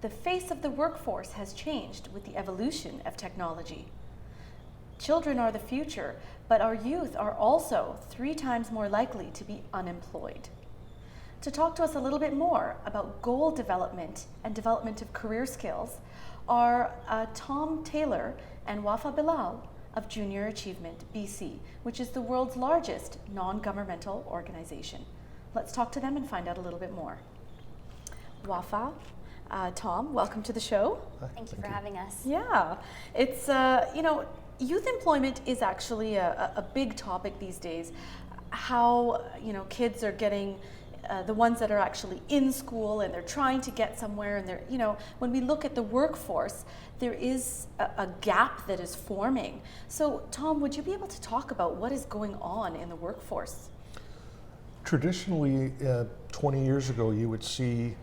The face of the workforce has changed with the evolution of technology. Children are the future, but our youth are also 3 times more likely to be unemployed. To talk to us a little bit more about goal development and development of career skills are Tom Taylor and Wafa Bilal of Junior Achievement BC, which is the world's largest non-governmental organization. Let's talk to them and find out a little bit more. Wafa, Tom, welcome to the show. Thank you for having us. Yeah, it's, youth employment is actually a big topic these days. How, kids are getting, the ones that are actually in school and they're trying to get somewhere, and they're, when we look at the workforce, there is a gap that is forming. So Tom, would you be able to talk about what is going on in the workforce? Traditionally, 20 years ago, you would see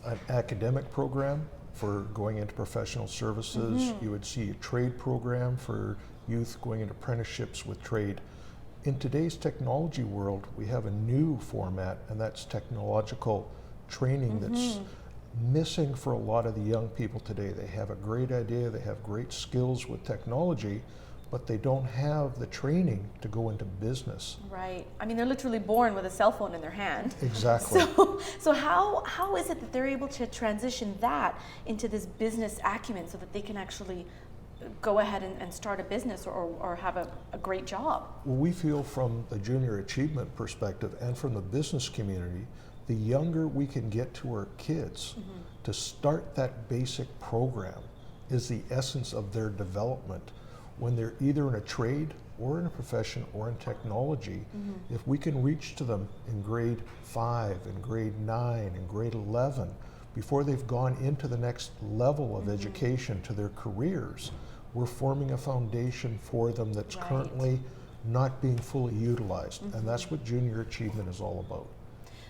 an academic program for going into professional services. You would see a trade program for youth going into apprenticeships with trade. In today's technology world, we have a new format, and that's technological training that's missing for a lot of the young people today. They have a great idea, they have great skills with technology, but they don't have the training to go into business. Right. I mean, they're literally born with a cell phone in their hand. Exactly. So how is it that they're able to transition that into this business acumen so that they can actually go ahead and start a business or have a great job? Well, we feel from the junior achievement perspective and from the business community, the younger we can get to our kids to start that basic program is the essence of their development. When they're either in a trade or in a profession or in technology, if we can reach to them in grade 5, in grade 9, in grade 11, before they've gone into the next level of education to their careers, we're forming a foundation for them that's currently not being fully utilized. And that's what junior achievement is all about.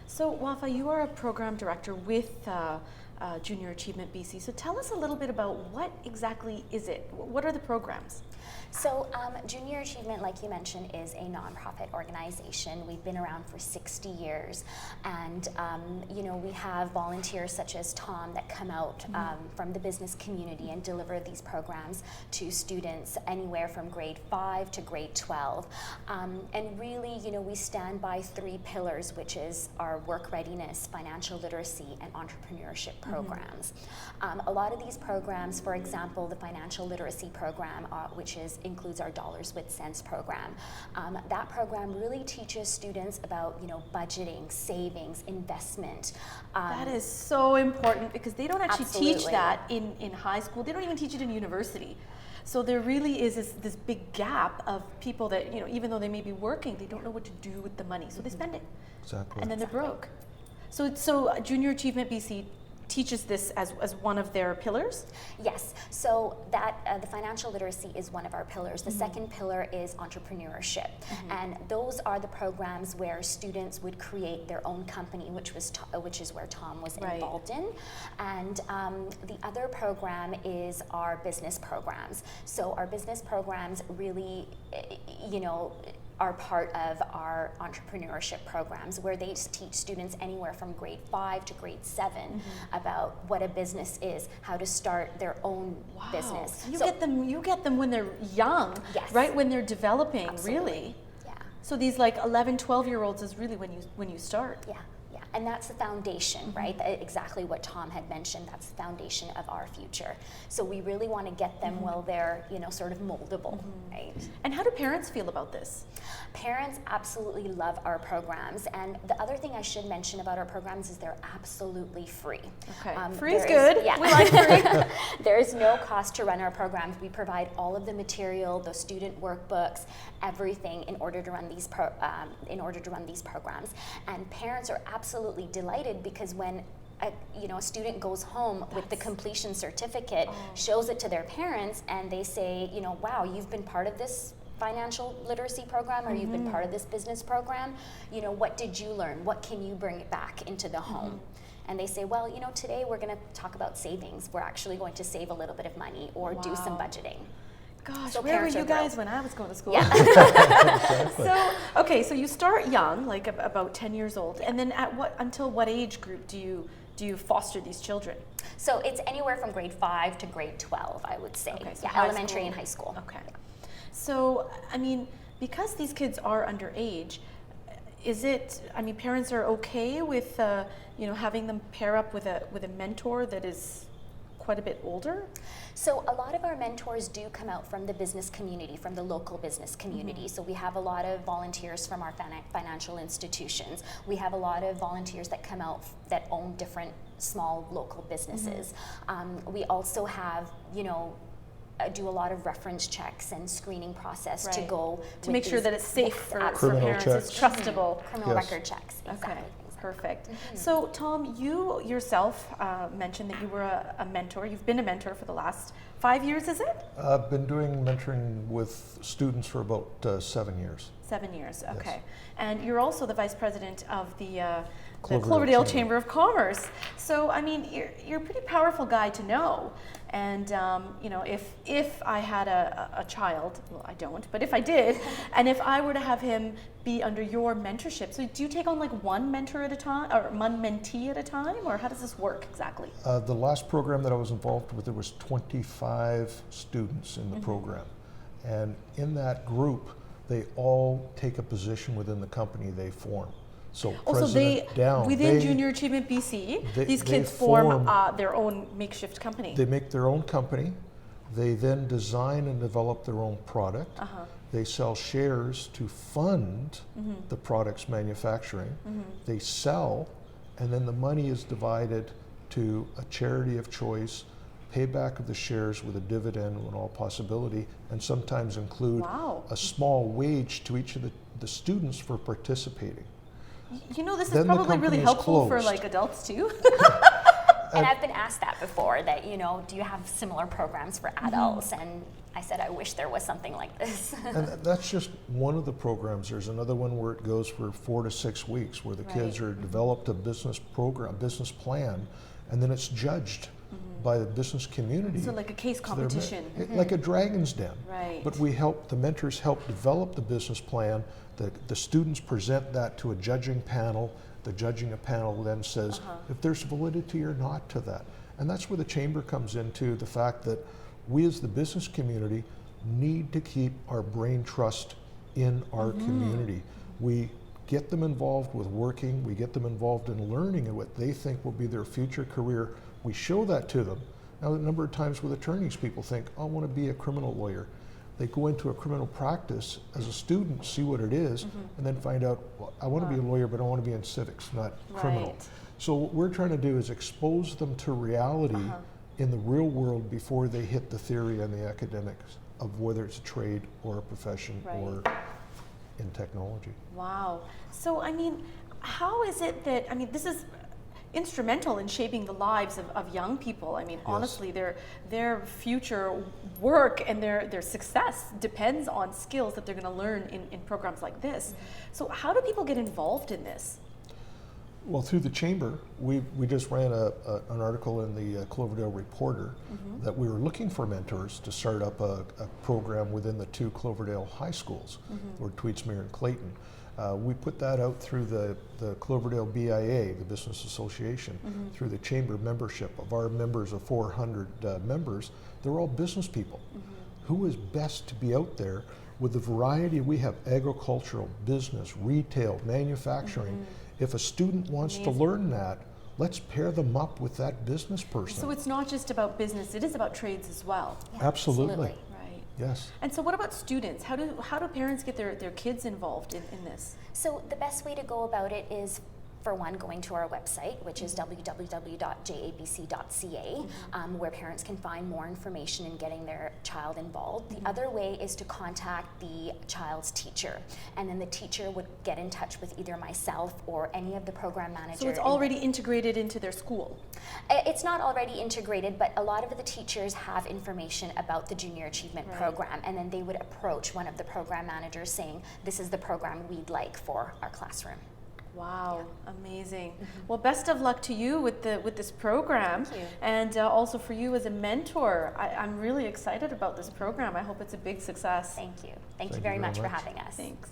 So Wafa, you are a program director with Junior Achievement BC. So tell us a little bit about what exactly is it? What are the programs? So Junior Achievement, like you mentioned, is a nonprofit organization. We've been around for 60 years, and we have volunteers such as Tom that come out from the business community and deliver these programs to students anywhere from grade 5 to grade 12. And really, we stand by 3 pillars, which is our work readiness, financial literacy, and entrepreneurship programs. A lot of these programs, for example, the financial literacy program, which includes our Dollars with Cents program. That program really teaches students about budgeting, savings, investment. That is so important because they don't actually teach Absolutely. that in high school. They don't even teach it in university. So there really is this big gap of people that, even though they may be working, they don't know what to do with the money. So they spend it. Exactly. And then they're broke. So Junior Achievement BC teaches this as one of their pillars? Yes, so that the financial literacy is one of our pillars. The second pillar is entrepreneurship, and those are the programs where students would create their own company, which is where Tom was involved in. And the other program is our business programs. So our business programs really, are part of our entrepreneurship programs, where they teach students anywhere from grade 5 to grade 7 about what a business is, how to start their own business. So you get them when they're young, right? When they're developing, really. Yeah. So these 11, 12-year-olds is really when you start. Yeah. And that's the foundation, right? Exactly what Tom had mentioned. That's the foundation of our future. So we really want to get them while they're, sort of moldable, right? And how do parents feel about this? Parents absolutely love our programs. And the other thing I should mention about our programs is they're absolutely free. Okay, free is good. Yeah. We like free. There is no cost to run our programs. We provide all of the material, the student workbooks, everything in order to run these programs. And parents are absolutely delighted because when a student goes home with the completion certificate, shows it to their parents, and they say, wow, you've been part of this financial literacy program, or you've been part of this business program, what did you learn? What can you bring back into the home? And they say, well, today we're going to talk about savings. We're actually going to save a little bit of money or do some budgeting. Gosh, So where were parents you are guys thrilled. when I was going to school? Yeah. So you start young, like about 10 years old, and then until what age group do you foster these children? So it's anywhere from grade 5 to grade 12, I would say. Okay, so yeah, high elementary school. and high school. Okay. So, I mean, because these kids are underage, is it, I mean, parents are okay with, you know, having them pair up with a mentor that is quite a bit older? So a lot of our mentors do come out from the business community, from the local business community. So we have a lot of volunteers from our financial institutions. We have a lot of volunteers that come out that own different small local businesses. We also have, you know, do a lot lot of reference checks and screening process to Right. go To make sure that it's safe Yes, for absolutely. Criminal parents, it's checks. trustable. criminal Yes. record checks. Exactly. Okay, Exactly. perfect. So, Tom, you yourself mentioned that you were a mentor. You've been a mentor for the last 5 years, is it? I've been doing mentoring with students for about 7 years. 7 years, okay. And you're also the vice president of the Cloverdale Cloverdale Chamber. Chamber of Commerce. So, I mean, you're a pretty powerful guy to know. And, you know, if I had a child, well, I don't, but if I did, and if I were to have him be under your mentorship, so do you take on like one mentor at a time, or one mentee at a time, or how does this work exactly? The last program that I was involved with, there was 25 students in the program. And in that group, they all take a position within the company they form. So Also, they, president down, within they- Junior Achievement BC, they- these they kids form form- their own makeshift company. They make their own company. They then design and develop their own product. They sell shares to fund the product's manufacturing. They sell, and then the money is divided to a charity of choice, payback of the shares with a dividend in all possibility, and sometimes include Wow. a small wage to each of the students for participating. You know, this is Then the probably really company is helpful for closed. like adults too. And I've been asked that before, that, you know, do you have similar programs for Mm-hmm. adults? And I said, I wish there was something like this. And that's just one of the programs. There's another one where it goes for 4 to 6 weeks, where the kids Right. are developed a business program, business plan, and then it's judged by the business community. So like a case So they're competition. like a Dragon's Den. Right. But we help, the mentors help develop the business plan. The students present that to a judging panel. The judging panel then says if there's validity or not to that. And that's where the chamber comes into the fact that we as the business community need to keep our brain trust in our community. We get them involved with working, we get them involved in learning and what they think will be their future career. We show that to them. Now, a number of times with attorneys, people think, I want to be a criminal lawyer. They go into a criminal practice as a student, see what it is, and then find out, well, I want to be a lawyer, but I want to be in civics, not criminal. Right. So what we're trying to do is expose them to reality in the real world before they hit the theory and the academics of whether it's a trade or a profession or in technology. Wow. So, I mean, how is it that, I mean, this is instrumental in shaping the lives of young people. I mean, honestly, their future work and their success depends on skills that they're going to learn in programs like this. So how do people get involved in this? Well, through the chamber, we just ran an article in the Cloverdale Reporter that we were looking for mentors to start up a program within the 2 Cloverdale high schools, or Tweedsmuir and Clayton. We put that out through the Cloverdale BIA, the Business Association, through the chamber membership. Of our members of 400 members, they're all business people. Who is best to be out there with the variety we have: agricultural, business, retail, manufacturing. If a student wants to learn that, let's pair them up with that business person. So it's not just about business, it is about trades as well. Yeah, Absolutely. Right. Yes. And so what about students? How do parents get their kids involved in this? So the best way to go about it is, for one, going to our website, which is www.jabc.ca, where parents can find more information in getting their child involved. The other way is to contact the child's teacher, and then the teacher would get in touch with either myself or any of the program managers. So it's already integrated into their school? It's not already integrated, but a lot of the teachers have information about the Junior Achievement Program, and then they would approach one of the program managers saying, this is the program we'd like for our classroom. Wow, amazing. Well, best of luck to you with this program. Thank you. And also for you as a mentor. I'm really excited about this program. I hope it's a big success. Thank you. Thank you very much for having us. Thanks.